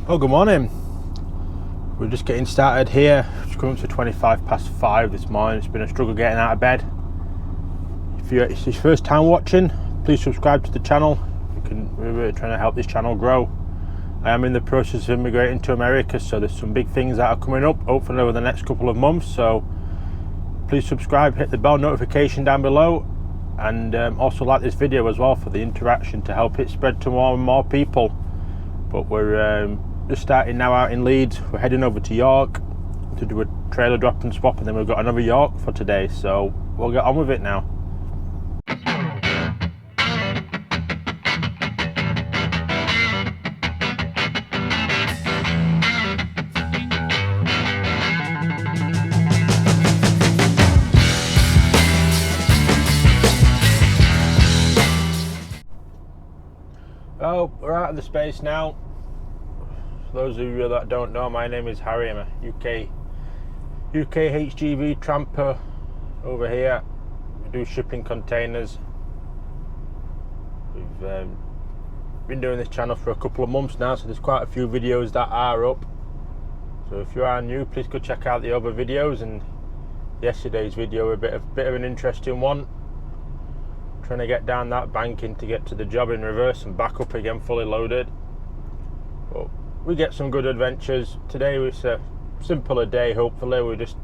Oh, good morning. We're just getting started here. It's coming up to 5:25 this morning. It's been a struggle getting out of bed. If it's your first time watching, please subscribe to the channel. We're really trying to help this channel grow. I am in the process of immigrating to America, so there's some big things that are coming up, hopefully over the next couple of months. So please subscribe, hit the bell notification down below, and also like this video as well for the interaction to help it spread to more and more people. But we're just starting now out in Leeds. We're heading over to York to do a trailer drop and swap, and then we've got another York for today, so we'll get on with it now. Oh, we're out of the space now. For those of you that don't know, my name is Harry. I'm a UK HGV tramper over here. We do shipping containers. We've been doing this channel for a couple of months now, so there's quite a few videos that are up. So if you are new, please go check out the other videos. And yesterday's video, a bit of an interesting one. Trying to get down that banking to get to the job in reverse and back up again fully loaded. But we get some good adventures. Today it's a simpler day, hopefully. We're just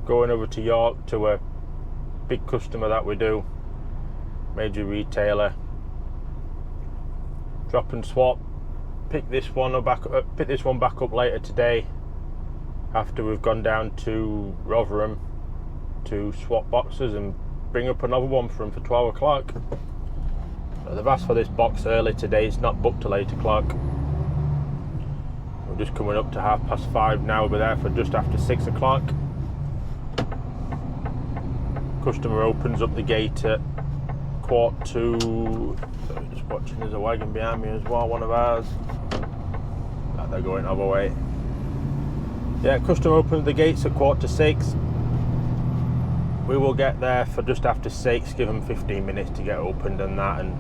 going over to York to a big customer that we do, major retailer. Drop and swap, pick this one back up later today after we've gone down to Rotherham to swap boxes and bring up another one for them for 12 o'clock. So they've asked for this box early today. It's not booked till 8 o'clock. We're just coming up to 5:30 now. We'll be there for just after 6 o'clock. Customer opens up the gate at 1:45. Sorry, just watching, there's a wagon behind me as well, one of ours. They're going other way. Yeah, customer opens the gates at 5:45. We will get there for just after 6, give them 15 minutes to get opened and that, and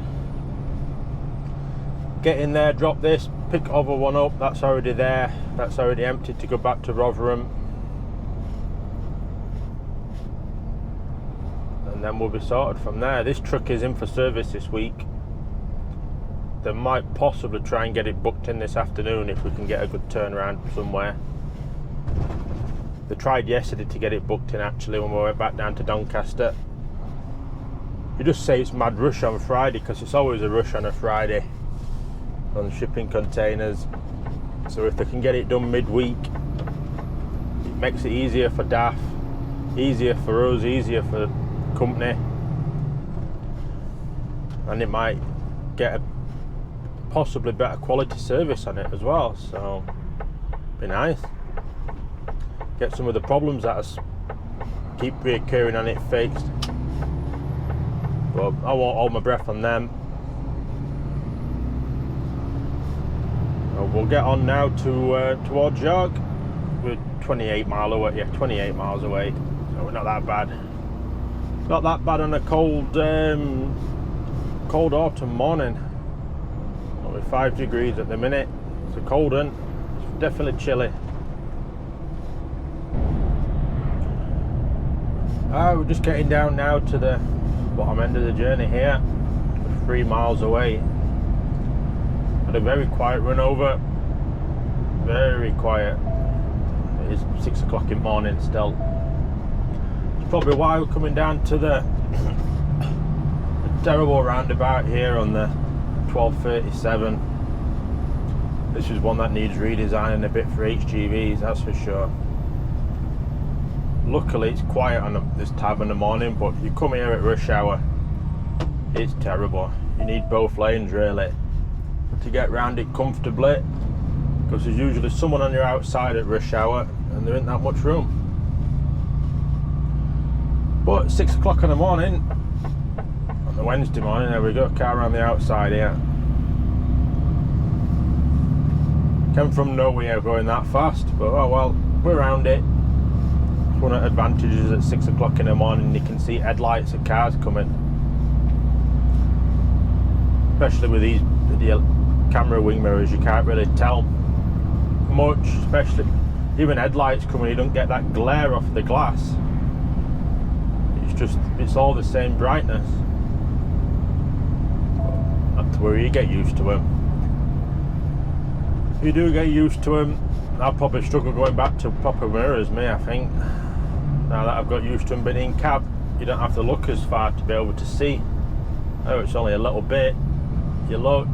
get in there, drop this, pick other one up, that's already there, that's already emptied to go back to Rotherham, and then we'll be sorted from there. This truck is in for service this week. They might possibly try and get it booked in this afternoon if we can get a good turnaround somewhere. They tried yesterday to get it booked in actually when we went back down to Doncaster. You just say it's mad rush on Friday, because it's always a rush on a Friday on shipping containers. So if they can get it done midweek, it makes it easier for DAF, easier for us, easier for the company, and it might get a possibly better quality service on it as well, so be nice. Get some of the problems that keep reoccurring on it fixed. But I won't hold my breath on them. We'll get on now towards York. We're 28 miles away. Yeah, 28 miles away. So we're not that bad. Not that bad on a cold autumn morning. Only 5 degrees at the minute. It's a cold one. It's definitely chilly. We're just getting down now to the bottom end of the journey here. We're 3 miles away. Had a very quiet run over. Very quiet. It is 6 o'clock in the morning still. It's probably why we're coming down to the terrible roundabout here on the 1237. This is one that needs redesigning a bit for HGVs, that's for sure. Luckily it's quiet on this time in the morning, but if you come here at rush hour, it's terrible. You need both lanes really to get round it comfortably, because there's usually someone on your outside at rush hour and there isn't that much room. But 6 o'clock in the morning, on the Wednesday morning, there we go, car around the outside here. Came from nowhere going that fast, but oh well, we're around it. One of the advantages at 6 o'clock in the morning, you can see headlights of cars coming, especially with these camera wing mirrors. You can't really tell much, especially even headlights coming, you don't get that glare off the glass. It's all the same brightness. Not to worry, you get used to them. You do get used to them. I'll probably struggle going back to proper mirrors, I think. Now that I've got used to them being in cab, you don't have to look as far to be able to see. Oh, it's only a little bit. You look.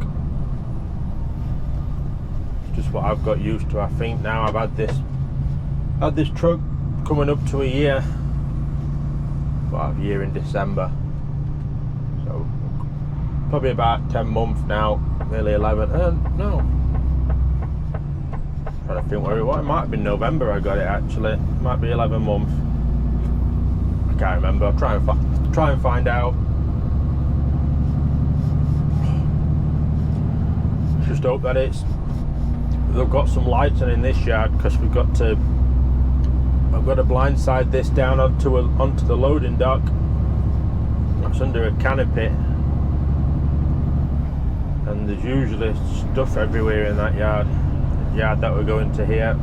It's just what I've got used to. I think now I've had this truck coming up to a year. Well, a year in December. So probably about 10 months now, nearly 11. No. I'm trying to think where it was. It might have been November I got it actually. It might be 11 months. I can't remember. I'll try and find out. Just hope that they've got some lights in this yard, because I've got to blindside this down onto the loading dock. It's under a canopy, and there's usually stuff everywhere in that yard that we're going to here.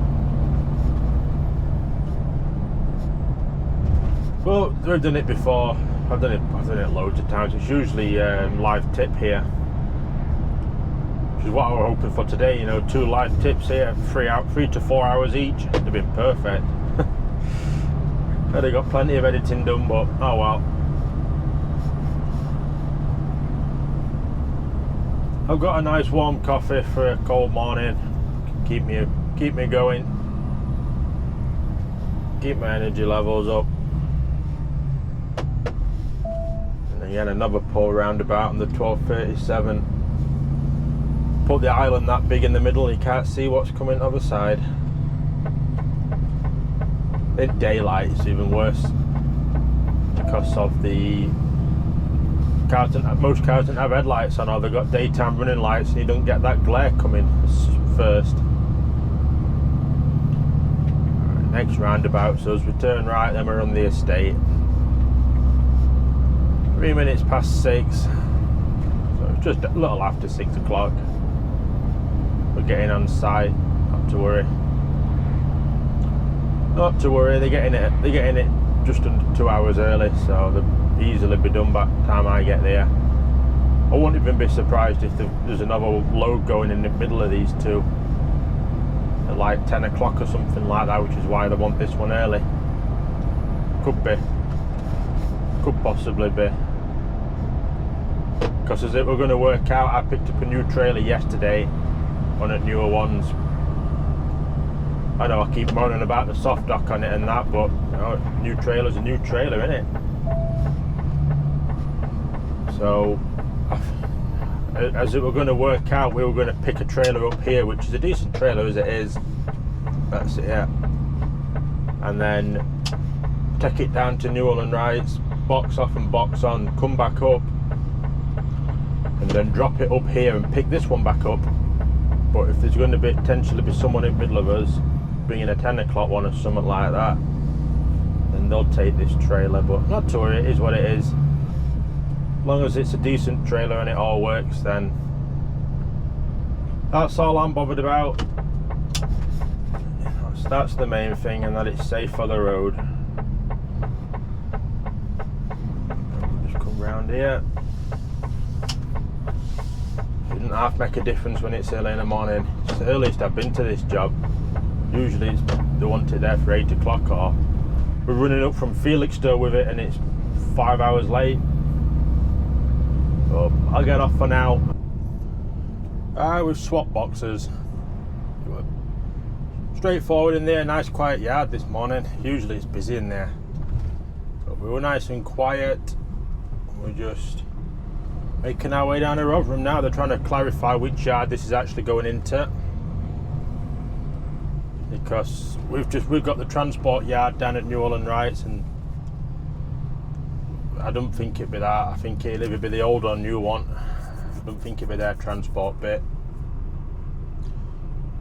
Well, we've done it before. I've done it loads of times. It's usually live tip here, which is what I was hoping for today. 2 live tips here, 3 to 4 hours each. They've been perfect. I'd have got plenty of editing done, but oh well. I've got a nice warm coffee for a cold morning. Keep me going. Keep my energy levels up. And again, another pull roundabout on the 1237. Put the island that big in the middle, you can't see what's coming on the other side. In daylight it's even worse, because of the cars. Most cars don't have headlights on, or they've got daytime running lights, and you don't get that glare coming first. Next roundabout, so as we turn right, then we're on the estate. 3 minutes past 6, so it's just a little after 6 o'clock. We're getting on site, not to worry. Not to worry, they're getting it just under 2 hours early, so they'll easily be done by the time I get there. I won't even be surprised if there's another load going in the middle of these two at like 10 o'clock or something like that, which is why they want this one early. Could be. Could possibly be. Because as it were going to work out, I picked up a new trailer yesterday, one of the newer ones. I know I keep moaning about the soft dock on it and that, but new trailer's a new trailer, innit? So, as it were going to work out, we were going to pick a trailer up here, which is a decent trailer as it is. That's it, yeah. And then take it down to Newell and Wright's, box off and box on, come back up, and then drop it up here and pick this one back up. But if there's going to potentially be someone in the middle of us bringing a 10 o'clock one or something like that, then they'll take this trailer. But not to worry, it is what it is. As long as it's a decent trailer and it all works, then that's all I'm bothered about. That's the main thing, and that it's safe for the road. Just come round here. Doesn't half make a difference when it's early in the morning. It's the earliest I've been to this job. Usually they want it there for 8 o'clock, or we're running up from Felixstowe with it and it's 5 hours late. So I'll get off for now. We've swapped boxes. Straightforward in there, nice quiet yard this morning. Usually it's busy in there, but we were nice and quiet. We're just making our way down the road from now. They're trying to clarify which yard this is actually going into, because we've got the transport yard down at Newell and Wright's, and I don't think it'd be that. I think it'll either be the old or new one. I don't think it'd be their transport bit.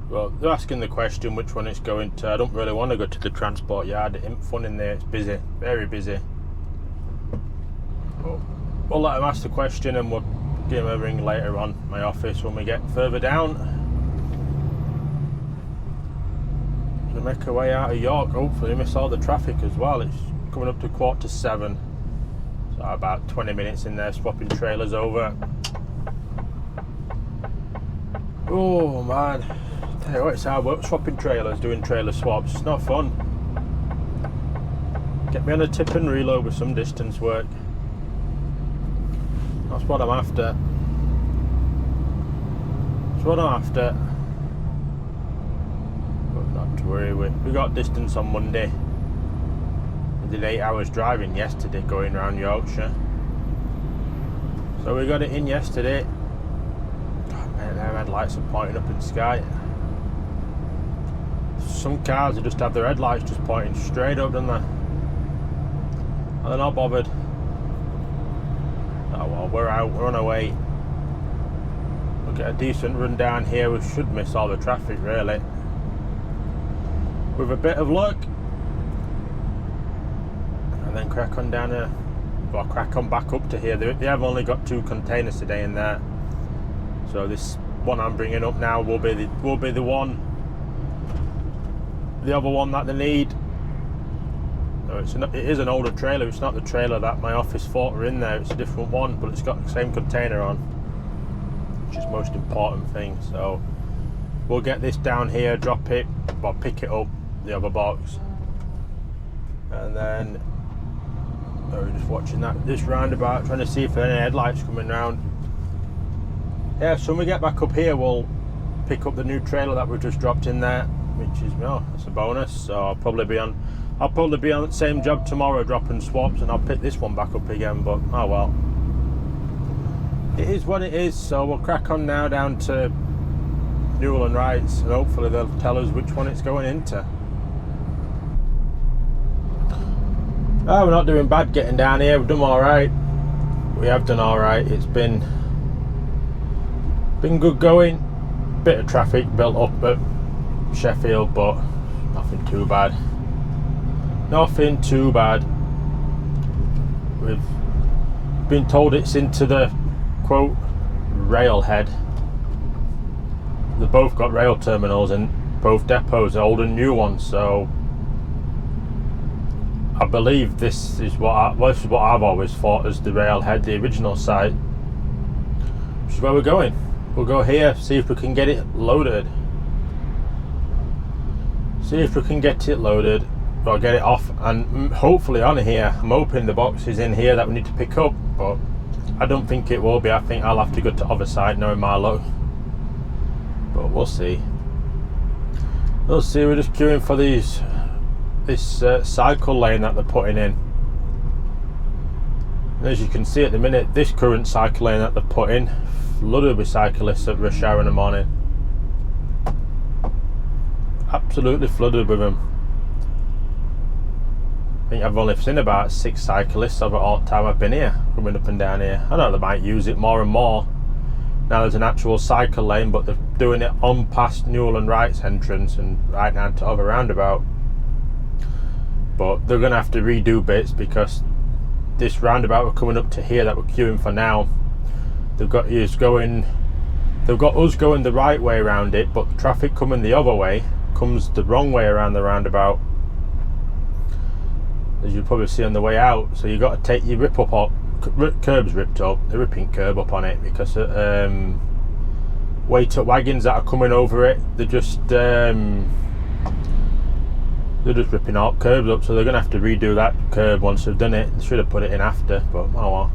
Well, they're asking the question which one it's going to. I don't really want to go to the transport yard. It ain't fun in there. It's busy, very busy. But we'll let them ask the question, and we'll give them a ring later on my office when we get further down. make our way out of York. Hopefully miss all the traffic as well. It's coming up to 7:15, so about 20 minutes in there swapping trailers over. Oh man, tell you what, it's hard work swapping trailers, doing trailer swaps. It's not fun. Get me on a tip and reload with some distance work. That's what I'm after. That's what I'm after. But not to worry, we got distance on Monday. We did 8 hours driving yesterday going around Yorkshire. So we got it in yesterday. God, man, their headlights are pointing up in the sky. Some cars that just have their headlights just pointing straight up, don't they? And they're not bothered. Oh well, we're out, we're on our way. We'll get a decent run down here. We should miss all the traffic really, with a bit of luck, and then crack on down here. Well, crack on back up to here. They have only got 2 containers today in there, so this one I'm bringing up now will be the one. The other one that they need. No, it is an older trailer. It's not the trailer that my office thought were in there. It's a different one, but it's got the same container on, which is the most important thing. So we'll get this down here, drop it, or pick it up, the other box, and then we're just watching this roundabout, trying to see if there are any headlights coming round. Yeah, so when we get back up here, we'll pick up the new trailer that we've just dropped in there, which is, oh, that's a bonus. So I'll probably be on the same job tomorrow, dropping swaps, and I'll pick this one back up again, but oh well. It is what it is, so we'll crack on now down to Newell and Wrights, and hopefully they'll tell us which one it's going into. Oh, we're not doing bad getting down here, we've done alright. We have done alright, it's been good going. Bit of traffic built up at Sheffield, but nothing too bad. Nothing too bad. We've been told it's into the quote railhead. They've both got rail terminals in both depots, old and new ones, so I believe this is what I've always thought as the railhead, the original site, which is where we're going. We'll go here, see if we can get it loaded. See if we can get it loaded, or get it off, and hopefully on here. I'm hoping the box is in here that we need to pick up, but I don't think it will be. I think I'll have to go to the other side, knowing my luck. But we'll see. We'll see. We're just queuing for this cycle lane that they're putting in. And as you can see at the minute, this current cycle lane that they're putting, flooded with cyclists at rush hour in the morning. Absolutely flooded with them. I think I've only seen about 6 cyclists over all the time I've been here, coming up and down here. I know they might use it more and more now there's an actual cycle lane, but they're doing it on past Newell and Wrights entrance and right now to other roundabout. But they're going to have to redo bits, because this roundabout we're coming up to here that we're queuing for now, they've got us going the right way around it, but the traffic coming the other way comes the wrong way around the roundabout, as you'll probably see on the way out. So you've got to take your curb's ripped up, the ripping curb up on it, because weight up wagons that are coming over it, they're just ripping out curbs up, so they're going to have to redo that curb once they've done it. They should have put it in after, but oh well.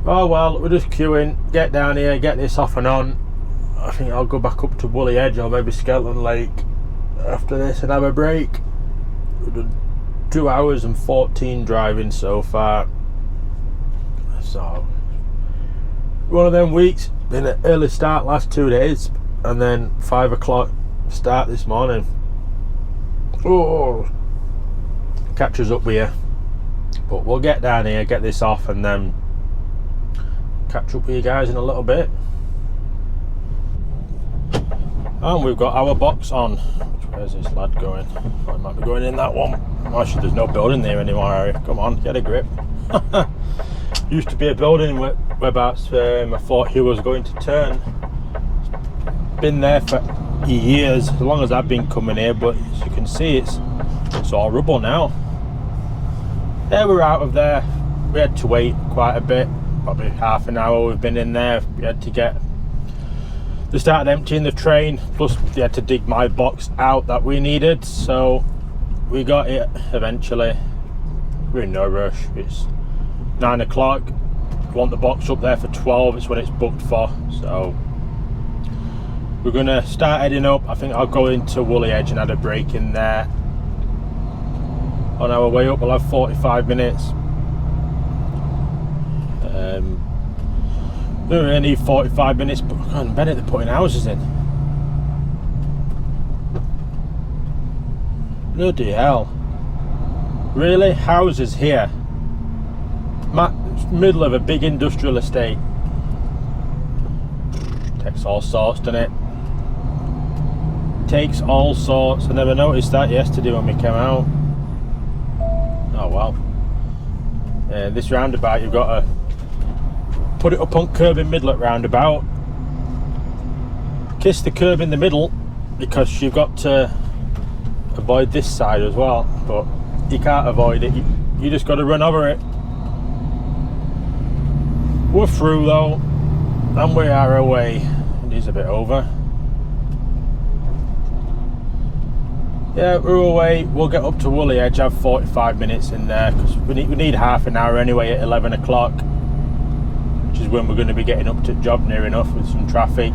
Oh well, we're just queuing, get down here, get this off and on. I think I'll go back up to Woolly Edge or maybe Skeleton Lake after this and have a break. We've done 2 hours and 14 driving so far. So, one of them weeks, been an early start last 2 days, and then 5 o'clock start this morning. Oh, catches up with you. But we'll get down here, get this off, and then catch up with you guys in a little bit. And we've got our box on. Where's this lad going? I might be going in that one. Actually, there's no building there anymore, Harry. Come on, get a grip. Used to be a building whereabouts I thought he was going to turn. Been there for years, as long as I've been coming here, but as you can see it's all rubble now. Yeah, we're out of there. We had to wait quite a bit, probably half an hour we've been in there. We had to get, they started emptying the train, plus they had to dig my box out that we needed, so we got it eventually. We're in no rush. It's 9 o'clock. We want the box up there for 12, it's when it's booked for, so we're gonna start heading up. I think I'll go into Woolly Edge and add a break in there. On our way up we'll have 45 minutes. We only need 45 minutes, but God, Bennett, they're putting houses in. Bloody hell. Really? Houses here? Middle of a big industrial estate. Takes all sorts, doesn't it? Takes all sorts. I never noticed that yesterday when we came out. Oh well. This roundabout, you've got to put it up on curb in middle at roundabout. Kiss the curb in the middle, because you've got to avoid this side as well, but you can't avoid it. You just got to run over it. We're through though, and we are away. It is a bit over. Yeah, we're away. We'll get up to Woolly Edge, have 45 minutes in there, because we need half an hour anyway at 11 o'clock, which is when we're going to be getting up to the job near enough with some traffic.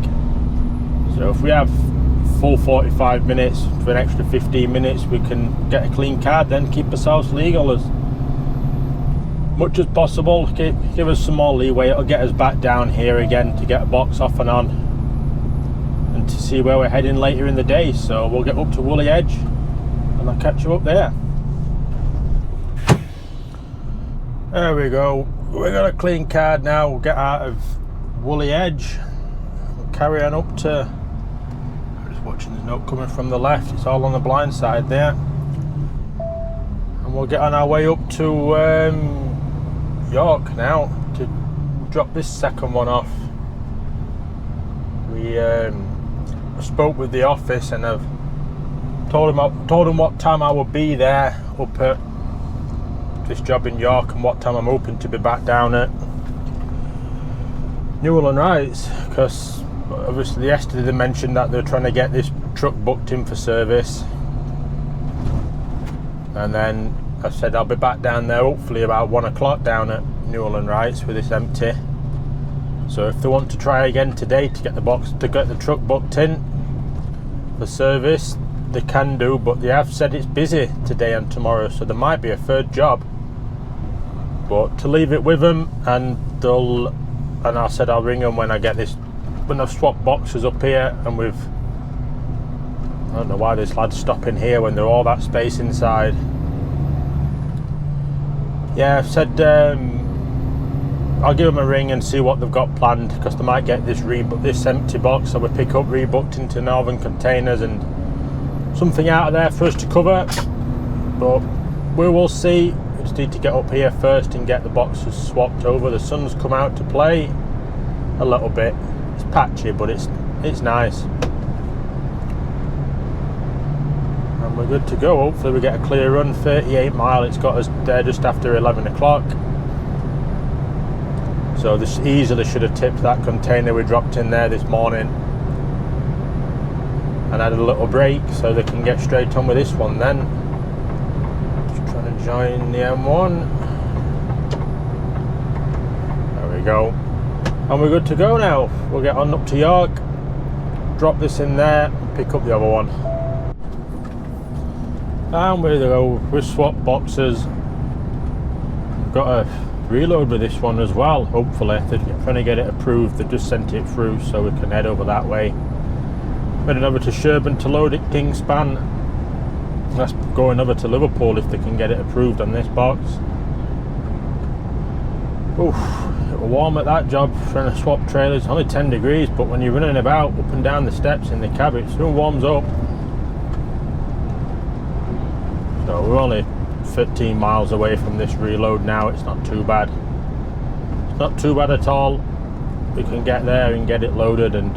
So if we have full 45 minutes for an extra 15 minutes, we can get a clean card, then keep ourselves legal as much as possible. Give us some more leeway. It'll get us back down here again to get a box off and on, and to see where we're heading later in the day. So we'll get up to Woolly Edge and I'll catch you up there. There we go. We got a clean card now. We'll get out of Woolly Edge. We'll carry on up to, I'm just watching the note coming from the left. It's all on the blind side there. And we'll get on our way up to York now to drop this second one off. We spoke with the office and I've told them what time I will be there up at this job in York and what time I'm hoping to be back down at Newell and Wrights, because obviously yesterday they mentioned that they're trying to get this truck booked in for service, and then I said I'll be back down there hopefully about 1 o'clock down at Newell and Wrights with this empty. So if they want to try again today to get the truck booked in for service, they can do, but they have said it's busy today and tomorrow, so there might be a third job. But to leave it with them, and I said I'll ring them when I've swapped boxes up here, and I don't know why this lad's stopping here when they're all that space inside. Yeah, I've said I'll give them a ring and see what they've got planned, because they might get this empty box, so we pick up rebooked into Northern Containers and something out of there for us to cover. But we will see. We just need to get up here first and get the boxes swapped over. The sun's come out to play a little bit. It's patchy, but it's nice. And we're good to go. Hopefully we get a clear run. 38 mile. It's got us there just after 11 o'clock. So this easily should have tipped that container we dropped in there this morning and added a little break so they can get straight on with this one then. Just trying to join the M1. There we go. And we're good to go now. We'll get on up to York, drop this in there, and pick up the other one. And we go. We've swapped boxes. We've got a reload with this one as well, hopefully. They're trying to get it approved. They've just sent it through so we can head over that way. Heading over to Sherburn to load it, Kingspan. That's going over to Liverpool if they can get it approved on this box. Oof, it was warm at that job trying to swap trailers. Only 10 degrees, but when you're running about up and down the steps in the cab, it soon warms up. So we're only 15 miles away from this reload now. It's not too bad. It's not too bad at all. We can get there and get it loaded and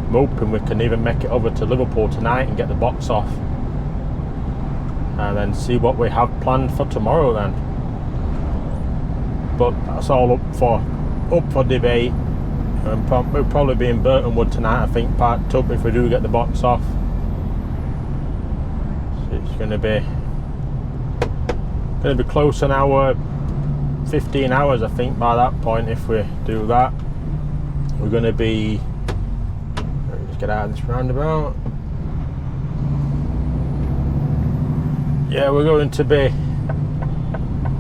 I'm hoping we can even make it over to Liverpool tonight and get the box off, and then see what we have planned for tomorrow then. But that's all up for debate. We'll probably be in Burton Wood tonight, I think, parked up if we do get the box off. So it's going to be close an hour, 15 hours I think by that point if we do that. We're going to be, let's get out of this roundabout. Yeah, we're going to be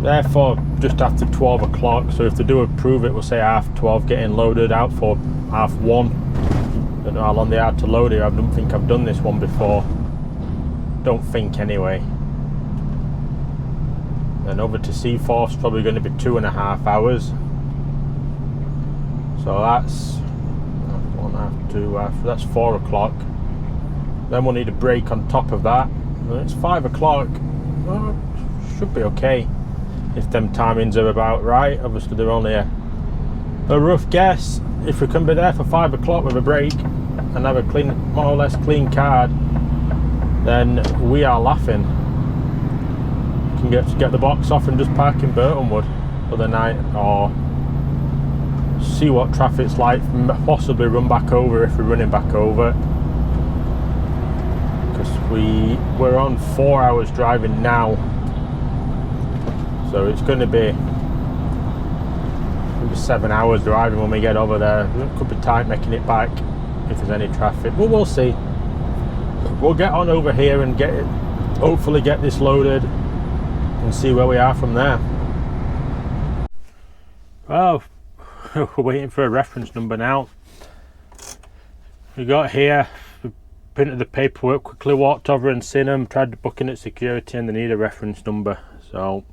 there for just after 12 o'clock, so if they do approve it, we'll say 12:30, getting loaded out for 1:30. Don't know how long they had to load it. I don't think I've done this one before. Don't think anyway. Then over to Seaforth's probably going to be 2.5 hours. So that's 1.5, 2, that's 4 o'clock. Then we'll need a break on top of that. When it's 5 o'clock, well, should be okay if them timings are about right. Obviously they're only a rough guess. If we can be there for 5 o'clock with a break and have a clean, more or less clean card, then we are laughing. We can get the box off and just park in Burton Wood for the night, or see what traffic's like, possibly run back over if we're running back over, because we're on 4 hours driving now. So it's going to be 7 hours driving when we get over there. It could be tight making it back if there's any traffic, but we'll see. We'll get on over here and hopefully get this loaded and see where we are from there. Well, we're waiting for a reference number now. We got here, we printed the paperwork, quickly walked over and seen them, tried to book in at security, and they need a reference number. So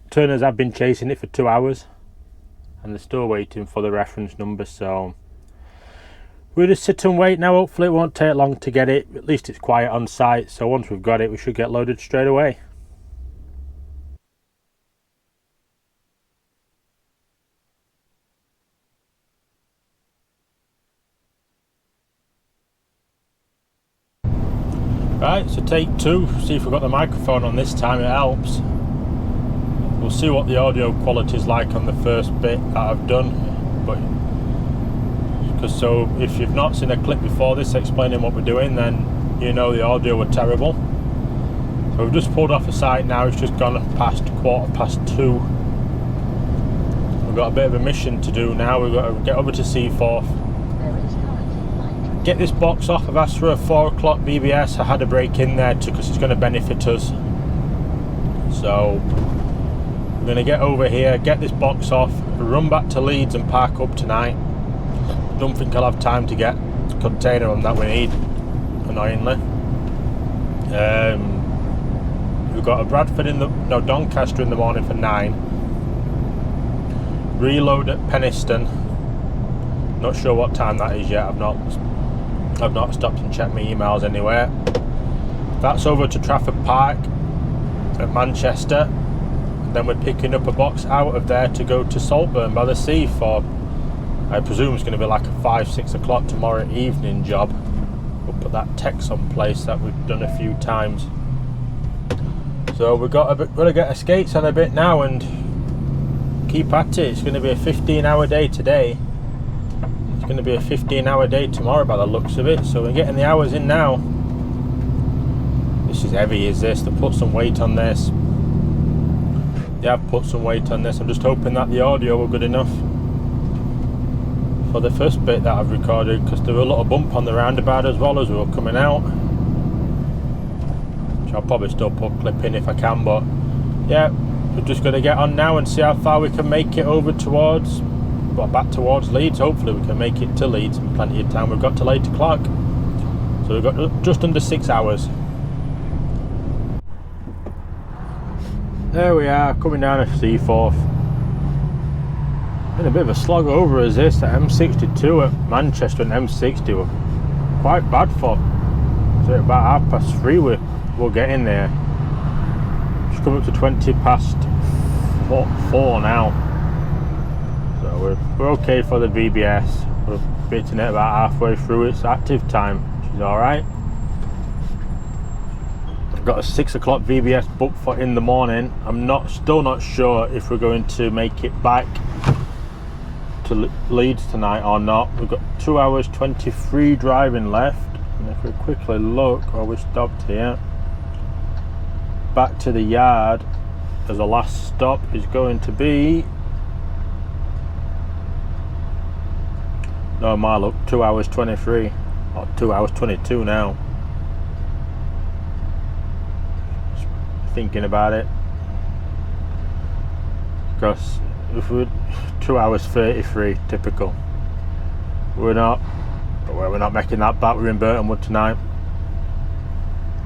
Turners have been chasing it for 2 hours and they're still waiting for the reference number, so we'll just sit and wait now. Hopefully it won't take long to get it. At least it's quiet on site, so once we've got it we should get loaded straight away. Right, so take 2, see if we've got the microphone on this time, it helps. We'll see what the audio quality is like on the first bit that I've done, but so if you've not seen a clip before this explaining what we're doing, then you know the audio were terrible. So we've just pulled off a site now, it's just gone past 2:15. We've got a bit of a mission to do now. We've got to get over to Seaforth, get this box off. I've asked for a 4 o'clock BBS. I had a break in there because it's going to benefit us. So we're going to get over here, get this box off, run back to Leeds and park up tonight. Don't think I'll have time to get the container on that we need, annoyingly. We've got a Bradford Doncaster in the morning for 9. Reload at Penistone. Not sure what time that is yet. I've not stopped and checked my emails anywhere. That's over to Trafford Park at Manchester. Then we're picking up a box out of there to go to Saltburn by the sea for, I presume it's going to be like a 5-6 o'clock tomorrow evening job. We'll put that Texon place that we've done a few times. So we've got to get our skates on a bit now and keep at it. It's going to be a 15-hour day today. It's going to be a 15-hour day tomorrow by the looks of it. So we're getting the hours in now. This is heavy, is this? They put some weight on this. They have put some weight on this. I'm just hoping that the audio were good enough for the first bit that I've recorded, because there were a little bump on the roundabout as well as we were coming out, which I'll probably still put clip in if I can. But yeah, we're just going to get on now and see how far we can make it over towards, well, back towards Leeds. Hopefully we can make it to Leeds in plenty of time. We've got till 8 o'clock, so we've got just under 6 hours. There we are, coming down to Seaforth. Been a bit of a slog over as this. The M62 at Manchester and M60 were quite bad for. So about 3:30 we'll get in there. Just come up to 4 now. So So we're okay for the VBS. We're beating it about halfway through its active time, which is alright. I've got a 6 o'clock VBS booked for in the morning. I'm still not sure if we're going to make it back to Leeds tonight or not. We've got 2 hours 23 driving left, and if we quickly look while we stopped here, back to the yard as a last stop is going to be, no, my look, 2 hours 23 or 2 hours 22 now. Just thinking about it, because if we're 2 hours 33 typical, we're not making that back. We're in Burton Wood tonight.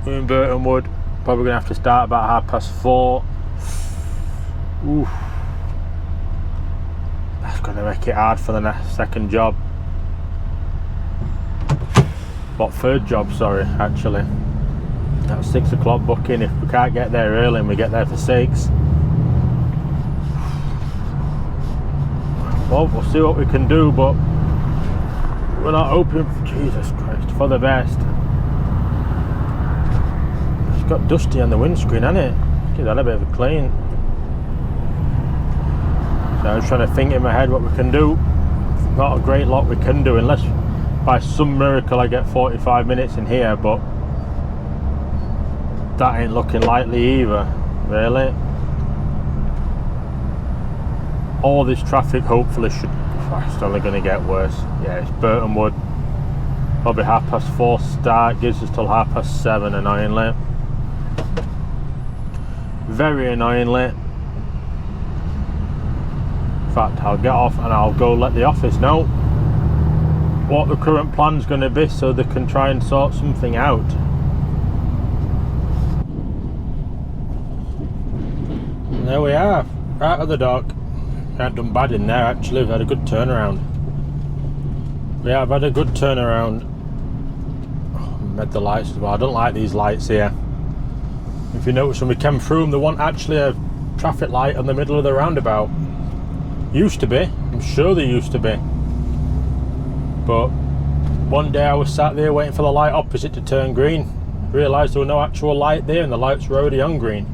We're in Burton Wood, probably gonna have to start about 4:30. Oof. That's gonna make it hard for the second job. What, third job, sorry, actually. That's 6 o'clock booking. If we can't get there early and we get there for 6, well, we'll see what we can do, but we're not hoping, Jesus Christ, for the best. It's got dusty on the windscreen, hasn't it? Give that a bit of a clean. So I'm trying to think in my head what we can do. Not a great lot we can do, unless by some miracle I get 45 minutes in here, but that ain't looking likely either, really. All this traffic hopefully should, it's only going to get worse. Yeah, it's Burton Wood, probably 4:30 start, gives us till 7:30, annoyingly. Very annoyingly. In fact, I'll get off and I'll go let the office know what the current plan's going to be, so they can try and sort something out. And there we are, right at the dock. We haven't done bad in there actually, we've had a good turnaround. We have had a good turnaround. Oh, made the lights as well. I don't like these lights here. If you notice when we came through them, there wasn't actually a traffic light in the middle of the roundabout. Used to be, I'm sure there used to be. But one day I was sat there waiting for the light opposite to turn green. Realised there was no actual light there and the lights were already on green.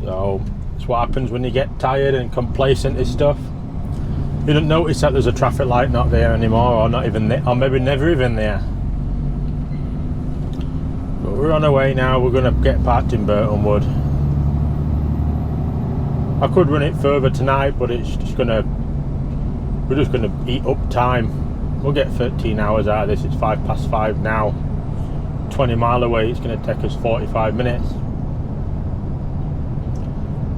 So that's what happens when you get tired and complacent with stuff. You don't notice that there's a traffic light not there anymore, or not even there, or maybe never even there. But we're on our way now. We're going to get parked in Burton Wood. I could run it further tonight, but it's just gonna, we're just gonna eat up time. We'll get 13 hours out of this. It's 5:05 now. 20 mile away. It's gonna take us 45 minutes.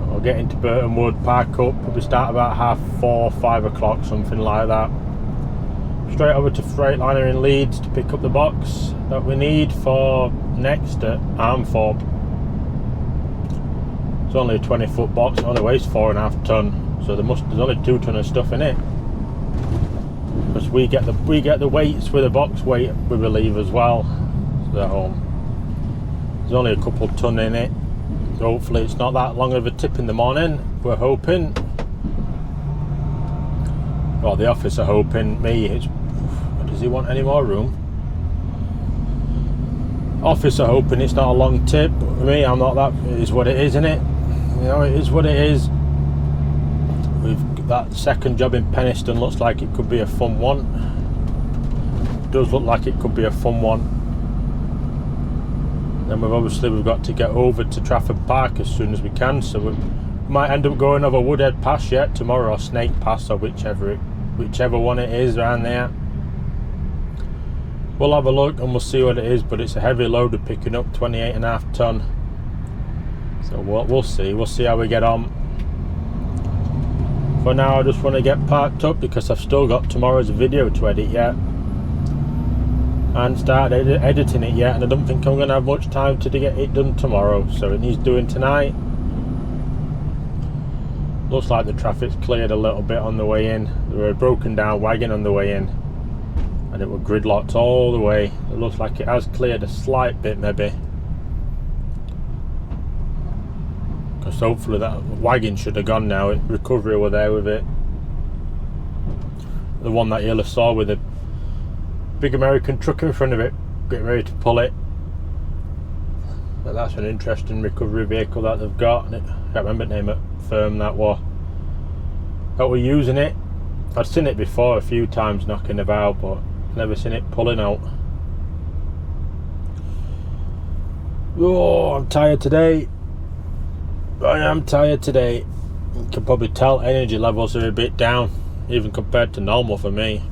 We'll get into Burton Wood, park up, probably start about 4:30, 5 o'clock, something like that. Straight over to Freightliner in Leeds to pick up the box that we need for next at Armthorpe. It's only a 20-foot box, it only weighs 4.5 ton, so there's only 2 ton of stuff in it. Because we get the weights with the box weight we relieve as well. So there's only a couple ton in it. So hopefully it's not that long of a tip in the morning. We're hoping. Well, the office are hoping. Me, does he want any more room? Office are hoping it's not a long tip. But for me, I'm not that. It is what it is, isn't it? You know, it is what it is. That second job in Penistone looks like it could be a fun one. It does look like it could be a fun one. Then we've got to get over to Trafford Park as soon as we can, so we might end up going over Woodhead Pass yet tomorrow, or Snake Pass, or whichever one it is around there. We'll have a look and we'll see what it is, but it's a heavy load of picking up, 28.5 ton. So we'll see how we get on. For now, I just want to get parked up because I've still got tomorrow's video to edit yet, and start editing it yet, and I don't think I'm going to have much time to get it done tomorrow, so it needs doing tonight. Looks like the traffic's cleared a little bit on the way in. There were a broken down wagon on the way in, and it was gridlocked all the way. It looks like it has cleared a slight bit maybe, So hopefully that wagon should have gone now. Recovery were there with it. The one that you'll have saw with a big American truck in front of it, getting ready to pull it. But that's an interesting recovery vehicle that they've got. I can't remember the name of the firm that were using it. I'd seen it before a few times knocking about, but never seen it pulling out. Oh, I'm tired today. I am tired today. You can probably tell energy levels are a bit down, even compared to normal for me.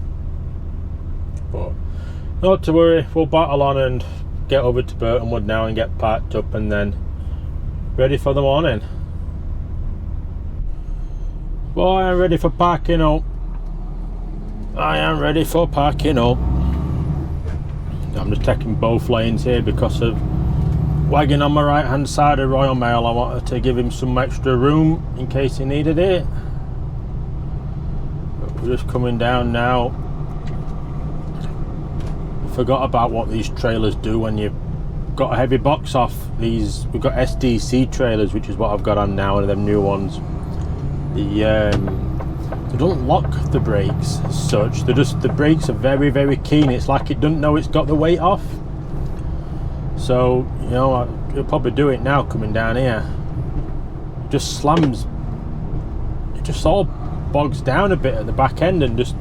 But not to worry, we'll battle on and get over to Burtonwood now and get parked up and then ready for the morning. Boy, I'm ready for parking up. I am ready for parking up. I'm just taking both lanes here because of wagon on my right hand side of Royal Mail. I wanted to give him some extra room in case he needed it. But we're just coming down now. Forgot about what these trailers do when you've got a heavy box off. We've got SDC trailers, which is what I've got on now, one of them new ones. They don't lock the brakes as such. The brakes are very, very keen. It's like it doesn't know it's got the weight off. So, you know, you'll probably do it now coming down here. It just slams. It just all bogs down a bit at the back end and just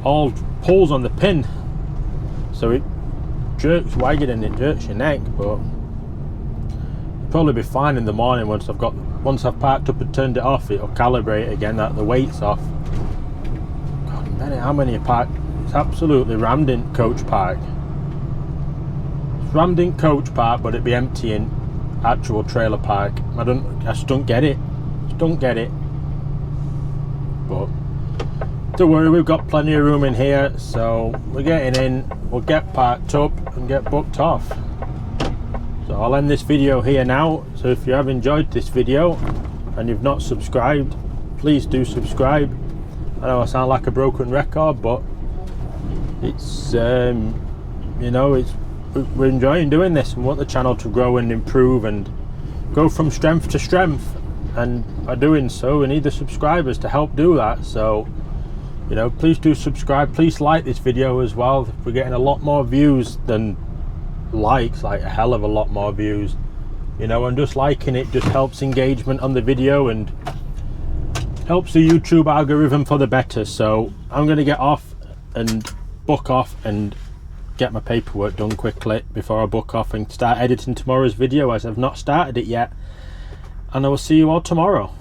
all pulls on the pin. So it jerks wagon and it jerks your neck, but it'll probably be fine in the morning once I've parked up and turned it off. It'll calibrate again that the weight's off. God, Bennett, how many are parked? It's absolutely rammed in Coach Park. It's rammed in Coach Park, but it'd be empty in actual trailer park. I just don't get it. Just don't get it. But don't worry, we've got plenty of room in here, so we're getting in. We'll get parked up and get booked off. So I'll end this video here now. So if you have enjoyed this video and you've not subscribed, please do subscribe. I know I sound like a broken record, but it's you know, we're enjoying doing this and want the channel to grow and improve and go from strength to strength, and by doing so we need the subscribers to help do that. So, you know, please do subscribe. Please like this video as well. We're getting a lot more views than likes, like a hell of a lot more views, you know, and just liking it just helps engagement on the video and helps the YouTube algorithm for the better. So I'm going to get off and book off and get my paperwork done quickly before I book off and start editing tomorrow's video, as I've not started it yet, and I will see you all tomorrow.